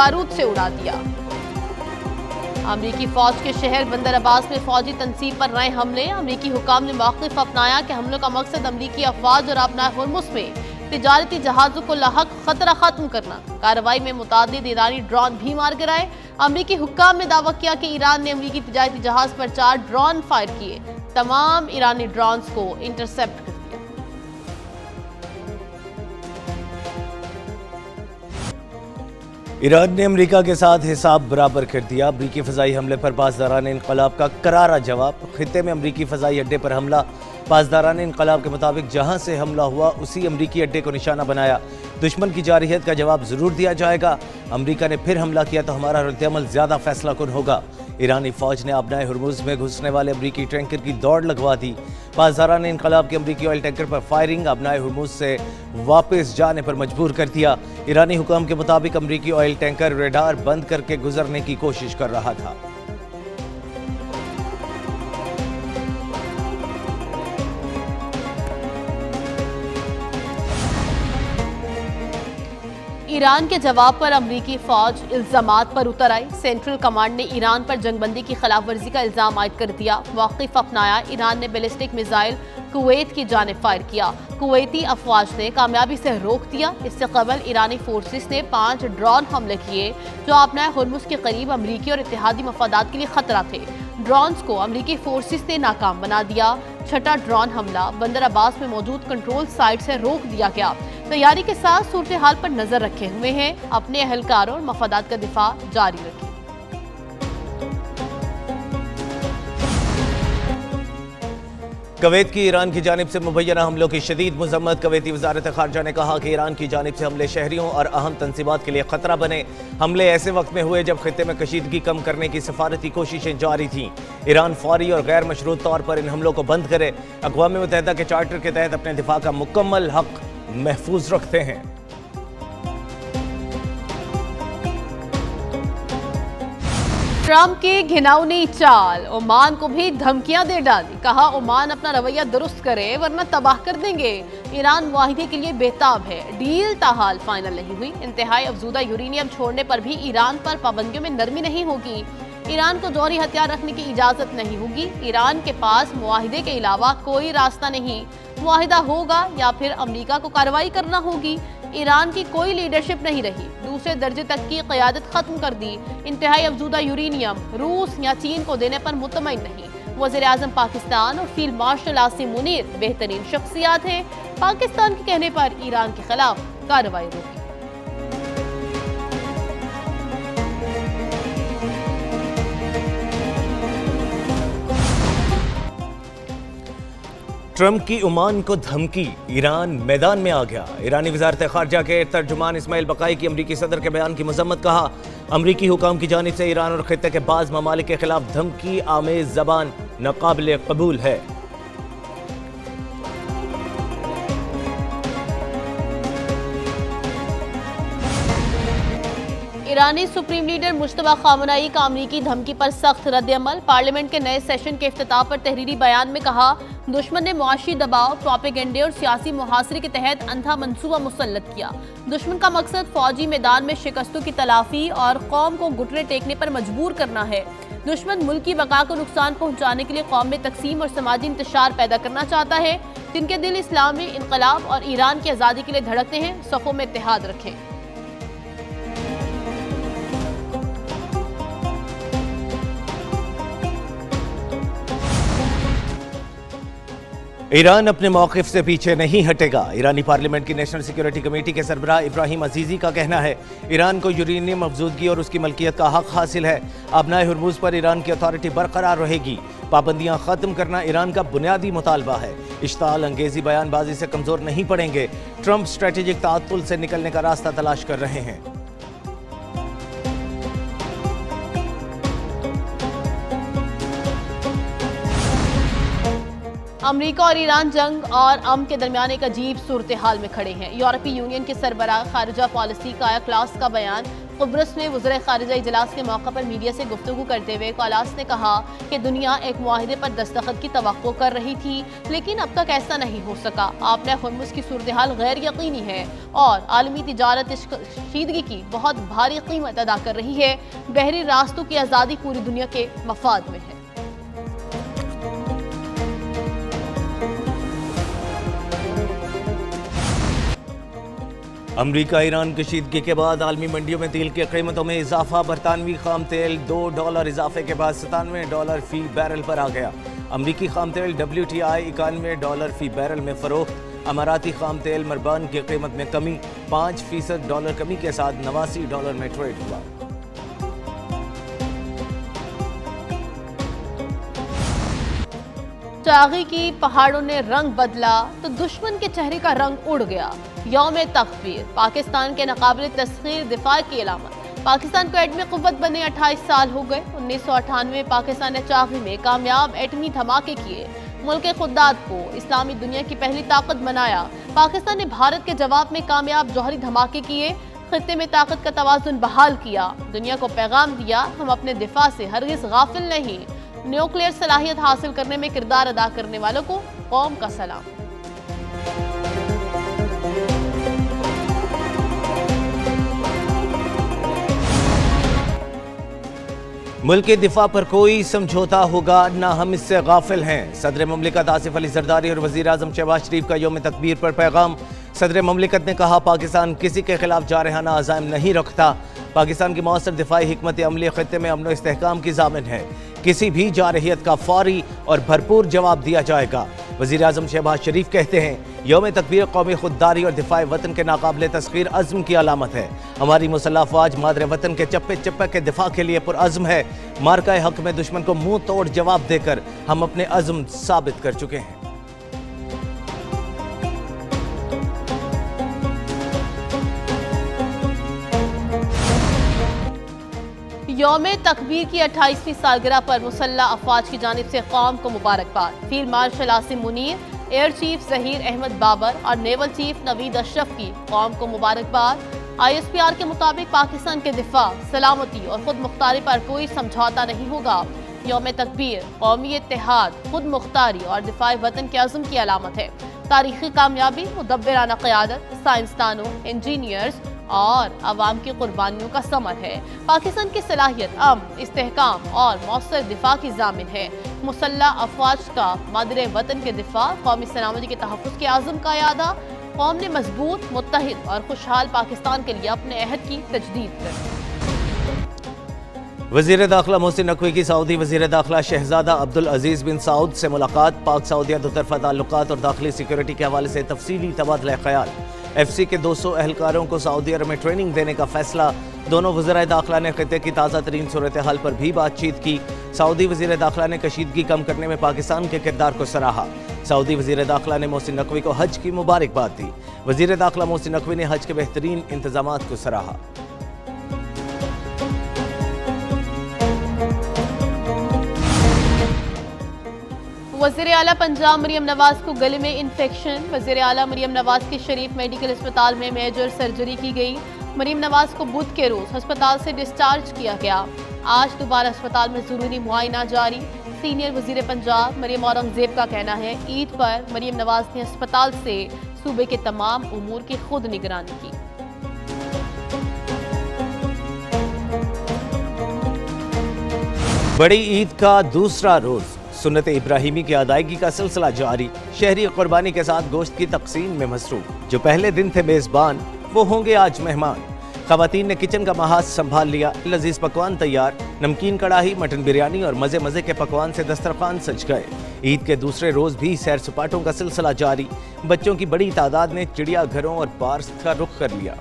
बारूद से उड़ा दिया। अमरीकी फौज के शहर बंदर अब्बास में फौजी तंसीब पर नए हमले। अमरीकी हुकाम ने मौक़िफ़ अपनाया कि हमलों का मकसद अमरीकी अफवाज और अपनाए हुर्मुज़ में तिजारती जहाज़ों को लाहक खतरा खत्म करना। कार्रवाई में मुतादिद ईरानी ड्रोन भी मार गिराए। अमरीकी हुक्काम ने दावा किया कि ईरान ने अमरीकी तिजारती जहाज पर 4 ड्रोन फायर किए। तमाम ईरानी ड्रोन्स को इंटरसेप्ट कर दिया। ईरान ने अमेरिका के साथ हिसाब बराबर कर दिया। अमरीकी फ़ज़ाई हमले पर पासदारान इनक़लाब का करारा जवाब। खित्ते में अमरीकी फ़ज़ाई अड्डे पर हमला। पासदारान इनक़लाब के मुताबिक जहां से हमला हुआ उसी अमरीकी अड्डे को निशाना बनाया। दुश्मन की जारहियत का जवाब ज़रूर दिया जाएगा। अमरीका ने फिर हमला किया तो हमारा रद्द-ए-अमल ज़्यादा फैसला कुन होगा। ईरानी फ़ौज ने अपनाए हुर्मुज़ में घुसने वाले अमरीकी टैंकर की दौड़ लगवा दी। पासदारान इनक़लाब के अमरीकी ऑयल टैंकर पर फायरिंग अपनाए हुर्मुज़ से वापस जाने पर मजबूर कर दिया। ईरानी हुकाम के मुताबिक अमरीकी ऑयल टैंकर रेडार बंद करके गुजरने की कोशिश कर रहा था। ईरान के जवाब पर अमरीकी फौज इल्जामात पर उतर आई। सेंट्रल कमांड ने ईरान पर जंगबंदी की खिलाफ वर्जी का इल्जाम आयद कर दिया। मौक़िफ़ अपनाया। ईरान ने बैलिस्टिक मिसाइल कुवैत की जानिब फायर किया। कुवैती अफवाज ने कामयाबी से रोक दिया। इससे कबल ईरानी फोर्सेस ने 5 ड्रोन हमले किए जो अपनाए हुर्मुज़ के करीब अमरीकी और इत्तेहादी मफादात के लिए खतरा थे। ड्रोन्स को अमरीकी फोर्सेस ने नाकाम बना दिया। 6ठा ड्रोन हमला बंदर अब्बास में मौजूद कंट्रोल साइट से रोक दिया गया। तैयारी के साथ सूरत हाल पर नजर रखे हुए हैं। अपने अहलकारों और मफादात का दिफा जारी रखें। कुवैत की ईरान की जानिब से मुबैना हमलों की शदीद मजम्मत। कुवैती वज़ारत ख़ारजा ने कहा कि ईरान की जानिब से हमले शहरियों और अहम तंसीबात के लिए खतरा बने। हमले ऐसे वक्त में हुए जब खित्ते में कशीदगी कम करने की सफारती कोशिशें जारी थीं। ईरान फौरी और गैर मशरूत तौर पर इन हमलों को बंद करे। अक़वाम मुत्तहिदा के चार्टर के तहत अपने दिफा का मुकम्मल हक महफूज रखते हैं। ट्रंप की घिनौनी चाल। ओमान को भी धमकियां दे डाली। कहा ओमान अपना रवैया दुरुस्त करे वरना तबाह कर देंगे। ईरान मुआहिदे के लिए बेताब है। डील ताहाल फाइनल नहीं हुई। इंतहाई अफजूदा यूरेनियम छोड़ने पर भी ईरान पर पाबंदियों में नरमी नहीं होगी। ईरान को जौहरी हथियार रखने की इजाजत नहीं होगी। ईरान के पास मुआहिदे के अलावा कोई रास्ता नहीं। मुआहिदा होगा या फिर अमरीका को कार्रवाई करना होगी। ईरान की कोई लीडरशिप नहीं रही। दूसरे दर्जे तक की क़यादत खत्म कर दी। इंतहाई अफजूदा यूरेनियम रूस या चीन को देने पर मुतमईन नहीं। वज़ीर आज़म पाकिस्तान और फील्ड मार्शल आसिम मुनीर बेहतरीन शख्सियात हैं। पाकिस्तान के कहने पर ईरान के खिलाफ कार्रवाई रोकी। ट्रंप की ओमान को धमकी। ईरान मैदान में आ गया। ईरानी वज़ारत ख़ारजा के तर्जुमान इस्माइल बकाई की अमरीकी सदर के बयान की मजम्मत। कहा अमरीकी हुकाम की जानिब से ईरान और खित्ते के बाज़ ममालिक के खिलाफ धमकी आमेज़ ज़बान नाक़ाबिल कबूल है। ईरानी सुप्रीम लीडर मुश्तबा खामनेई का अमरीकी धमकी पर सख्त रद्द-ए-अमल। पार्लियामेंट के नए सेशन के इफ्तिताह पर तहरीरी बयान में कहा दुश्मन ने मुआशी दबाव, प्रोपेगेंडे और सियासी मुहासरे के तहत अंधा मंसूबा मुसल्लत किया। दुश्मन का मकसद फौजी मैदान में शिकस्तों की तलाफी और कौम को घुटने टेकने पर मजबूर करना है। दुश्मन मुल्क की बका को नुकसान पहुंचाने के लिए कौम में तकसीम और समाजी इंतशार पैदा करना चाहता है। जिनके दिल इस्लामी इनकलाब और ईरान की आज़ादी के लिए धड़कते हैं, सफ़ों में इत्तेहाद रखें। ईरान अपने मौक़िफ़ से पीछे नहीं हटेगा। ईरानी पार्लियामेंट की नेशनल सिक्योरिटी कमेटी के सरबराह इब्राहिम अजीज़ी का कहना है ईरान को यूरेनियम अफजूदगी और उसकी मलकियत का हक हासिल है। अपनाए हुर्मुज़ पर ईरान की अथॉरिटी बरकरार रहेगी। पाबंदियां ख़त्म करना ईरान का बुनियादी मुतालबा है। इश्ताल अंगेज़ी बयानबाजी से कमज़ोर नहीं पड़ेंगे। ट्रंप स्ट्रेटेजिक ताअत्तुल से निकलने का रास्ता तलाश कर रहे हैं। अमरीका और ईरान जंग और अमन के दरमियान एक अजीब सूरत हाल में खड़े हैं। यूरोपीय यूनियन के सरबराह खारजा पॉलिसी काया क्लास का बयान कुब्रस में वज़ीर ख़ारिजा इजलास के मौके पर मीडिया से गुफ्तगू करते हुए कलास ने कहा कि दुनिया एक मुआहिदे पर दस्तखत की तवक्को कर रही थी, लेकिन अब तक ऐसा नहीं हो सका। आपने हुर्मुज़ की सूरत हाल गैर यकीनी है और आलमी तिजारत इस कशीदगी की बहुत भारी कीमत अदा कर रही है। बहरी रास्तों की आज़ादी पूरी दुनिया के मफाद में है। अमरीका ईरान कशीदगी के बाद आलमी मंडियों में तेल की कीमतों में इजाफा। बरतानवी खाम तेल $2 इजाफे के बाद $97 फी बैरल पर आ गया। अमरीकी खाम तेल WTI $91 फी बैरल में फरोख्त। अमाराती खाम तेल मरबान की कीमत में कमी, 5% डॉलर कमी के साथ $89 में ट्रेड हुआ। चागी की पहाड़ों ने रंग बदला तो दुश्मन के चेहरे का रंग उड़ गया। यौम तकबीर पाकिस्तान के नाकाबिल तस्खीर दिफा की अलामत। पाकिस्तान को एटमी कुव्वत बने 28 साल हो गए। 1998 में पाकिस्तान ने चागी में कामयाब एटमी धमाके किए, मुल्क खुदात को इस्लामी दुनिया की पहली ताकत बनाया। पाकिस्तान ने भारत के जवाब में कामयाब जौहरी धमाके किए, खित्ते में ताकत का तवाज़ुन बहाल किया, दुनिया को पैगाम दिया हम अपने दिफा से हरगिज़ गाफिल नहीं। न्यूक्लियर सलाहियत हासिल करने में किरदार अदा करने वालों को कौम का सलाम। मुल्क के दिफा पर कोई समझौता होगा ना, हम इससे गाफिल हैं। सदर ममलिकत आसिफ अली जरदारी और वज़ीर आज़म शहबाज शरीफ का यौम तकबीर पर पैगाम। सदर ममलिकत ने कहा पाकिस्तान किसी के खिलाफ जारहाना अज़ाइम नहीं रखता। पाकिस्तान की मौसर दिफाई हिकमत अमली खित्ते में अमन व इस्तेहकाम की ज़ामिन है। किसी भी जारहियत का फौरी और भरपूर जवाब दिया जाएगा। वज़ीर आज़म शहबाज शरीफ कहते हैं यौम तकबीर कौमी खुददारी और दिफाए वतन के नाकाबिल तस्खीर अज़्म की अलामत है। हमारी मुसल्लह अफ़वाज मादरे वतन के चप्पे चप्पे के दिफा के लिए पुरअज़्म है। मार्का हक में दुश्मन को मुंह तोड़ जवाब देकर हम अपने अज़्म साबित कर चुके हैं। यौम तकबीर की 28वीं सालगिरह पर मुसल्लह अफवाज की जानिब से कौम को मुबारकबाद। Field marshal Asim Munir, air chief Zaheer Ahmed Babar और नेवल चीफ नवीद अशरफ की कौम को मुबारकबाद। ISPR के मुताबिक पाकिस्तान के दिफा, सलामती और खुद मुख्तारी पर कोई समझौता नहीं होगा। यौम तकबीर कौमी इत्तेहाद, खुद मुख्तारी और दिफाए वतन के अज़्म की अलामत है। तारीखी कामयाबी, मुदब्बिराना क़यादत, साइंसदानों, इंजीनियर्स और अवाम की कुर्बानियों का समर है। पाकिस्तान की सलाहियत अमन, इस्तेहकाम और मौसर दिफा की जामिन है। मुसल्लह अफवाज का मादरे वतन के दिफा, कौमी सलामती के तहफ़्फ़ुज़ के आज़म का यादा। कौम ने मजबूत, मुत्तहिद और खुशहाल पाकिस्तान के लिए अपने अहद की तजदीद कर। वज़ीर दाखिला मोहसिन नकवी की सऊदी वज़ीर दाखिला शहजादा अब्दुल अजीज़ बिन सऊद से मुलाकात। पाक सऊदिया दोतरफा ताल्लुकात और दाखिली सिक्योरिटी के हवाले से तफसीली तबादला ख्याल। FC के 200 एहलकारों को सऊदी अरब में ट्रेनिंग देने का फैसला। दोनों वज़ीर दाखिला ने खित्ते की ताज़ा तरीन सूरत हाल पर भी बातचीत की। सऊदी वज़ीर दाखिला ने कशीदगी कम करने में पाकिस्तान के किरदार को सराहा। सऊदी वज़ीर दाखिला ने मोहसिन नकवी को हज की मुबारकबाद दी। वज़ीर दाखिला मोहसिन नकवी ने हज के बेहतरीन इंतजामात को सराहा। वज़ीर आला पंजाब मरियम नवाज को गले में इन्फेक्शन। वज़ीर आला मरियम नवाज की शरीफ मेडिकल अस्पताल में मेजर सर्जरी की गई। मरियम नवाज को बुध के रोज अस्पताल से डिस्चार्ज किया गया। आज दोबारा अस्पताल में जरूरी मुआयना जारी। सीनियर वज़ीर पंजाब मरियम औरंगजेब का कहना है ईद पर मरियम नवाज ने अस्पताल से सूबे के तमाम उमूर की खुद निगरानी की। बड़ी ईद का दूसरा रोज सुन्नत इब्राहिमी की अदायगी का सिलसिला जारी। शहरी कुर्बानी के साथ गोश्त की तकसीम में मसरूफ। जो पहले दिन थे मेजबान वो होंगे आज मेहमान। खवातीन ने किचन का महाज संभाल लिया। लजीज पकवान तैयार, नमकीन कड़ाही, मटन बिरयानी और मजे मजे के पकवान से दस्तरखान सज गए। ईद के दूसरे रोज भी सैर सपाटों का सिलसिला जारी। बच्चों की बड़ी तादाद ने चिड़ियाघरों और पार्क का रुख कर लिया।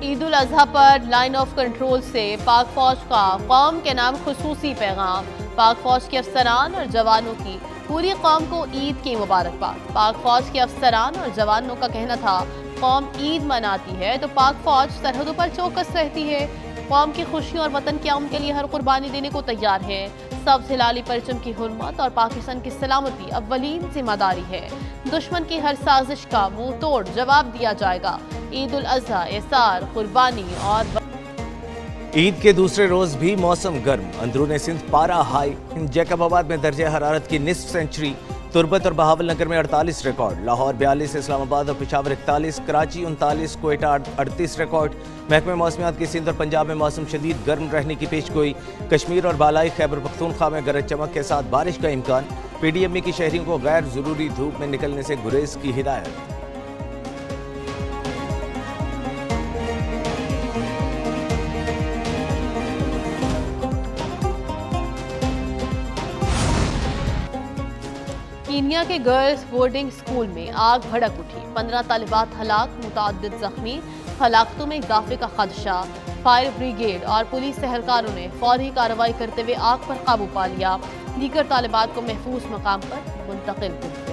ईद उल अजहा पर लाइन ऑफ कंट्रोल से पाक फौज का कौम के नाम खुसूसी पैगाम। पाक फौज के अफसरान और जवानों की पूरी कौम को ईद की मुबारकबाद। पाक फौज के अफसरान और जवानों का कहना था कौम ईद मनाती है तो पाक फौज सरहदों पर चौकस रहती है। कौम की खुशी और वतन के अमन के लिए हर कुर्बानी देने को तैयार है। सबसे लाली परचम की हुर्मत और पाकिस्तान की सलामती अव्वलीन जिम्मेदारी है। दुश्मन की हर साजिश का मुंह तोड़ जवाब दिया जाएगा। ईद उल अजहा, एसार, कुर्बानी और ईद के दूसरे रोज भी मौसम गर्म। अंदरूनी सिंध पारा हाई। जैकबाबाद में दर्जे हरारत की निस्फ सेंचुरी। तुर्बत और बहावल नगर में 48 रिकॉर्ड। लाहौर 42, इस्लामाबाद और पेशावर 41, कराची 39, कोयटा 38 रिकॉर्ड। महकमे मौसमियात की सिंध और पंजाब में मौसम शदीद गर्म रहने की पेशगोई। कश्मीर और बालाई खैबर पख्तूनख्वा में गरज चमक के साथ बारिश का इम्कान। PDME की शहरियों को गैर जरूरी धूप में निकलने से गुरेज की हिदायत। कीनिया के गर्ल्स बोर्डिंग स्कूल में आग भड़क उठी। 15 तालिबात हलाक, मुतअद्दिद जख्मी। हलाकतों में इजाफे का खदशा। फायर ब्रिगेड और पुलिस एहलकारों ने फौरी कार्रवाई करते हुए आग पर काबू पा लिया। दीगर तालिबात को महफूज मकाम पर मुंतकिल किया।